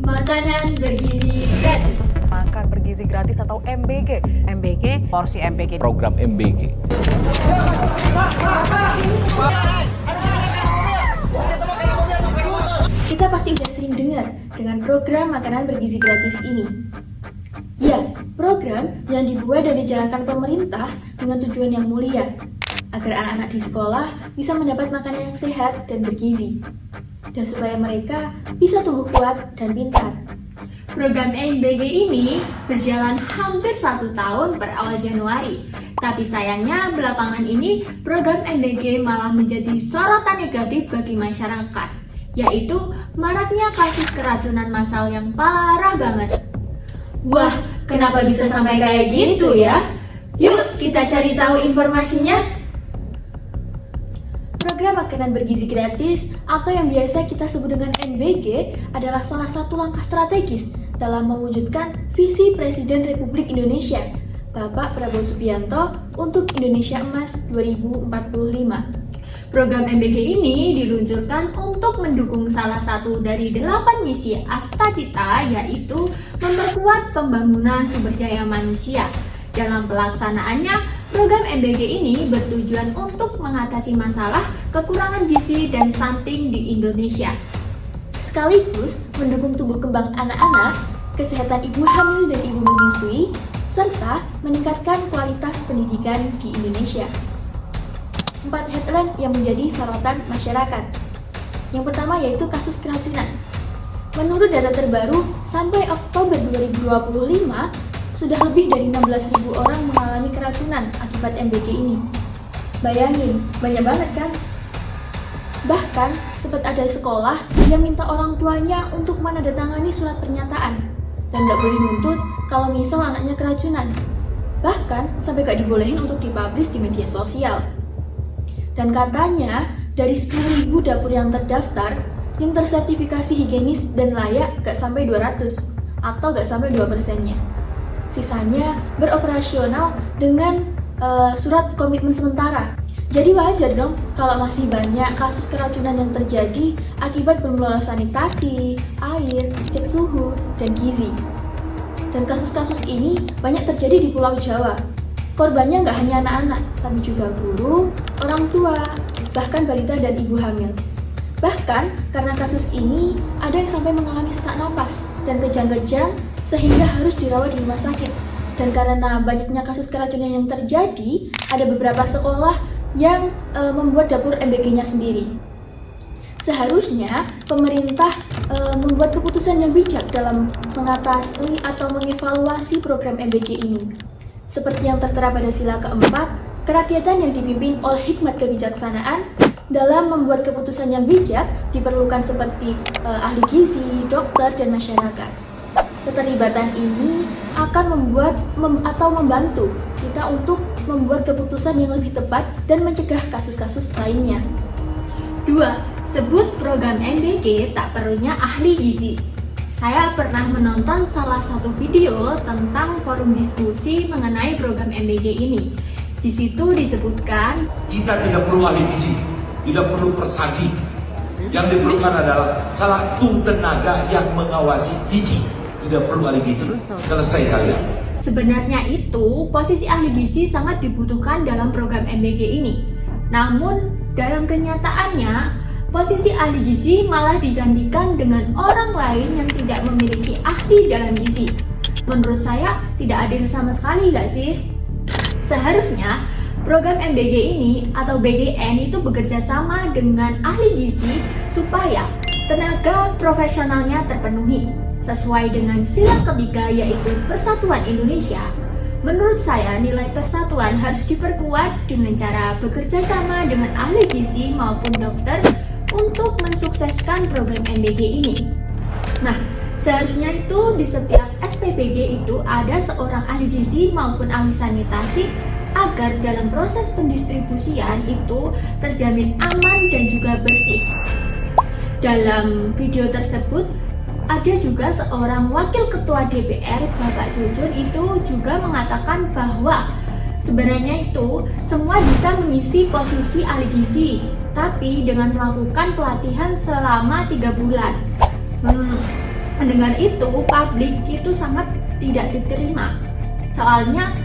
Makanan bergizi gratis. Makan bergizi gratis atau MBG. MBG, porsi MBG. Program MBG. Kita pasti udah sering dengar dengan program makanan bergizi gratis ini. Ya, program yang dibuat dan dijalankan pemerintah dengan tujuan yang mulia, agar anak-anak di sekolah bisa mendapat makanan yang sehat dan bergizi, dan supaya mereka bisa tumbuh kuat dan pintar. Program MBG ini berjalan hampir 1 tahun per awal Januari. Tapi sayangnya belakangan ini program MBG malah menjadi sorotan negatif bagi masyarakat, yaitu maraknya kasus keracunan massal yang parah banget. Wah, kenapa bisa sampai kayak gitu ya? Yuk kita cari tahu informasinya. Program makanan bergizi gratis atau yang biasa kita sebut dengan MBG adalah salah satu langkah strategis dalam mewujudkan visi Presiden Republik Indonesia, Bapak Prabowo Subianto untuk Indonesia Emas 2045. Program MBG ini diluncurkan untuk mendukung salah satu dari 8 misi Astacita, yaitu memperkuat pembangunan sumber daya manusia. Dalam pelaksanaannya, program MBG ini bertujuan untuk mengatasi masalah kekurangan gizi dan stunting di Indonesia, sekaligus mendukung tumbuh kembang anak-anak, kesehatan ibu hamil dan ibu menyusui, serta meningkatkan kualitas pendidikan di Indonesia. 4 headline yang menjadi sorotan masyarakat. Yang pertama yaitu kasus keracunan. Menurut data terbaru, sampai Oktober 2025, sudah lebih dari 16.000 orang mengalami keracunan akibat MBG ini. Bayangin, banyak banget kan? Bahkan, sempat ada sekolah yang minta orang tuanya untuk menandatangani surat pernyataan dan gak boleh nuntut kalau misal anaknya keracunan. Bahkan, sampai gak dibolehin untuk dipublish di media sosial. Dan katanya, dari 10.000 dapur yang terdaftar, yang tersertifikasi higienis dan layak gak sampai 200, atau gak sampai 2%-nya. Sisanya beroperasional dengan surat komitmen sementara. Jadi wajar dong kalau masih banyak kasus keracunan yang terjadi akibat belum lolos sanitasi, air, cek suhu, dan gizi. Dan kasus-kasus ini banyak terjadi di Pulau Jawa. Korbannya nggak hanya anak-anak, tapi juga guru, orang tua, bahkan balita dan ibu hamil. Bahkan karena kasus ini ada yang sampai mengalami sesak napas dan kejang-kejang sehingga harus dirawat di rumah sakit. Dan karena banyaknya kasus keracunan yang terjadi, ada beberapa sekolah yang membuat dapur MBG-nya sendiri. Seharusnya pemerintah membuat keputusan yang bijak dalam mengatasi atau mengevaluasi program MBG ini. Seperti yang tertera pada sila keempat, kerakyatan yang dipimpin oleh hikmat kebijaksanaan. Dalam membuat keputusan yang bijak diperlukan seperti ahli gizi, dokter, dan masyarakat. Keterlibatan ini akan membantu kita untuk membuat keputusan yang lebih tepat dan mencegah kasus-kasus lainnya. 2. Sebut program MBG tak perlunya ahli gizi. Saya pernah menonton salah satu video tentang forum diskusi mengenai program MBG ini. Di situ disebutkan, kita tidak perlu ahli gizi, tidak perlu persagi. Yang diperlukan adalah satu tenaga yang mengawasi gizi. Tidak perlu ahli gizi. Selesai kalian. Sebenarnya itu posisi ahli gizi sangat dibutuhkan dalam program MBG ini. Namun dalam kenyataannya, posisi ahli gizi malah digantikan dengan orang lain yang tidak memiliki ahli dalam gizi. Menurut saya tidak adil sama sekali, gak sih? Seharusnya program MBG ini atau BGN itu bekerja sama dengan ahli gizi supaya tenaga profesionalnya terpenuhi sesuai dengan sila ketiga, yaitu Persatuan Indonesia. Menurut saya nilai persatuan harus diperkuat dengan cara bekerja sama dengan ahli gizi maupun dokter untuk mensukseskan program MBG ini. Nah, seharusnya itu di setiap SPBG itu ada seorang ahli gizi maupun ahli sanitasi agar dalam proses pendistribusian itu terjamin aman dan juga bersih. Dalam video tersebut ada juga seorang wakil ketua DPR, Bapak Jujun, itu juga mengatakan bahwa sebenarnya itu semua bisa mengisi posisi ahli gizi, tapi dengan melakukan pelatihan selama 3 bulan. Mendengar itu, publik itu sangat tidak diterima. Soalnya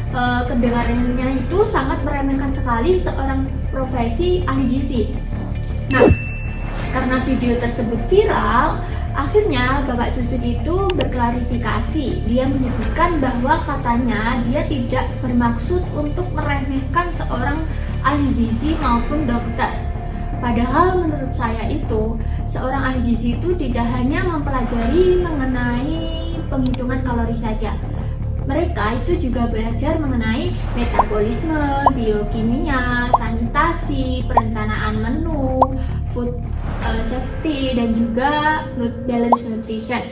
kedengarannya itu sangat meremehkan sekali seorang profesi ahli gizi. Nah, karena video tersebut viral, akhirnya Bapak Cucun itu berklarifikasi. Dia menyebutkan bahwa katanya dia tidak bermaksud untuk meremehkan seorang ahli gizi maupun dokter. Padahal menurut saya itu, seorang ahli gizi itu tidak hanya mempelajari mengenai penghitungan kalori saja. Mereka itu juga belajar mengenai metabolisme, biokimia, sanitasi, perencanaan menu, food safety, dan juga balance nutrition.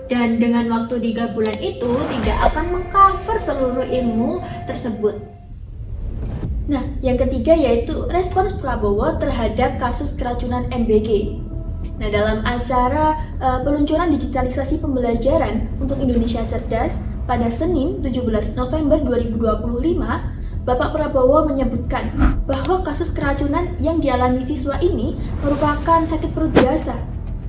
Dan dengan waktu 3 bulan itu tidak akan mengcover seluruh ilmu tersebut. Nah, yang ketiga yaitu respons Prabowo terhadap kasus keracunan MBG. Nah, dalam acara peluncuran digitalisasi pembelajaran untuk Indonesia Cerdas pada Senin 17 November 2025, Bapak Prabowo menyebutkan bahwa kasus keracunan yang dialami siswa ini merupakan sakit perut biasa.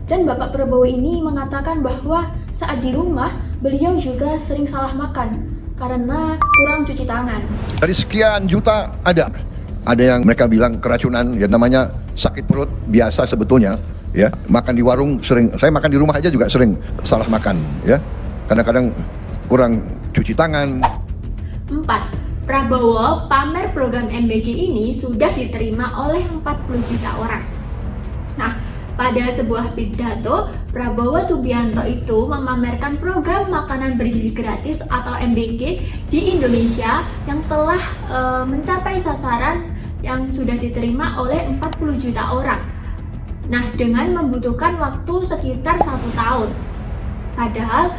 Dan Bapak Prabowo ini mengatakan bahwa saat di rumah beliau juga sering salah makan karena kurang cuci tangan. Dari sekian juta ada yang mereka bilang keracunan, ya namanya sakit perut biasa sebetulnya. Ya, makan di warung sering, saya makan di rumah aja juga sering salah makan, ya. Kadang-kadang kurang cuci tangan. 4. Prabowo pamer program MBG ini sudah diterima oleh 40 juta orang. Nah, pada sebuah pidato, Prabowo Subianto itu memamerkan program makanan bergizi gratis atau MBG di Indonesia yang telah mencapai sasaran yang sudah diterima oleh 40 juta orang. Nah, dengan membutuhkan waktu sekitar 1 tahun. Padahal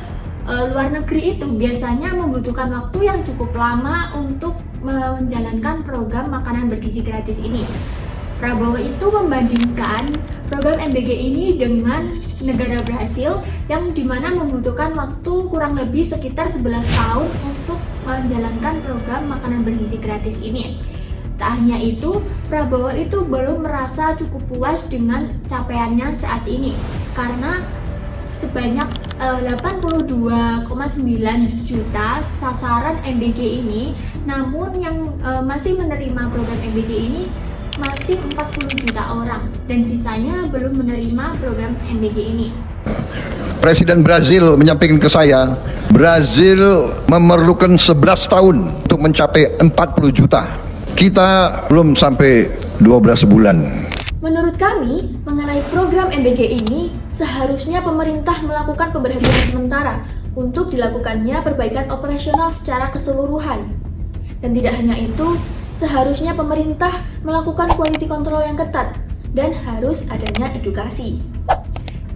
luar negeri itu biasanya membutuhkan waktu yang cukup lama untuk menjalankan program makanan bergizi gratis ini. Prabowo itu membandingkan program MBG ini dengan negara Brasil yang dimana membutuhkan waktu kurang lebih sekitar 11 tahun untuk menjalankan program makanan bergizi gratis ini. Tak hanya itu, Prabowo itu belum merasa cukup puas dengan capaiannya saat ini karena sebanyak 82,9 juta sasaran MBG ini, namun yang masih menerima program MBG ini masih 40 juta orang dan sisanya belum menerima program MBG ini. Presiden Brazil menyampaikan ke saya, Brazil memerlukan 11 tahun untuk mencapai 40 juta. Kita belum sampai 12 bulan. Menurut kami, mengenai program MBG ini, seharusnya pemerintah melakukan pemberhentian sementara untuk dilakukannya perbaikan operasional secara keseluruhan. Dan tidak hanya itu, seharusnya pemerintah melakukan quality control yang ketat dan harus adanya edukasi.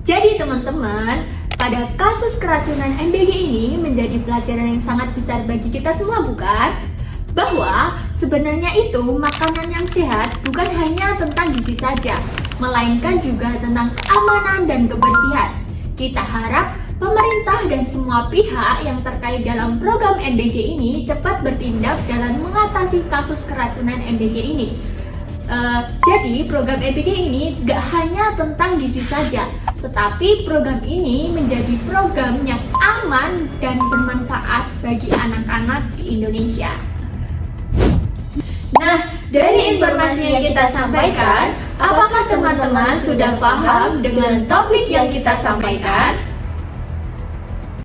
Jadi teman-teman, pada kasus keracunan MBG ini menjadi pelajaran yang sangat besar bagi kita semua, bukan? Bahwa sebenarnya itu makanan yang sehat bukan hanya tentang gizi saja, melainkan juga tentang keamanan dan kebersihan. Kita harap pemerintah dan semua pihak yang terkait dalam program MBG ini cepat bertindak dalam mengatasi kasus keracunan MBG ini. Jadi program MBG ini gak hanya tentang gizi saja, tetapi program ini menjadi program yang aman dan bermanfaat bagi anak-anak di Indonesia. Nah, dari informasi yang kita sampaikan, apakah teman-teman sudah paham dengan topik yang kita sampaikan?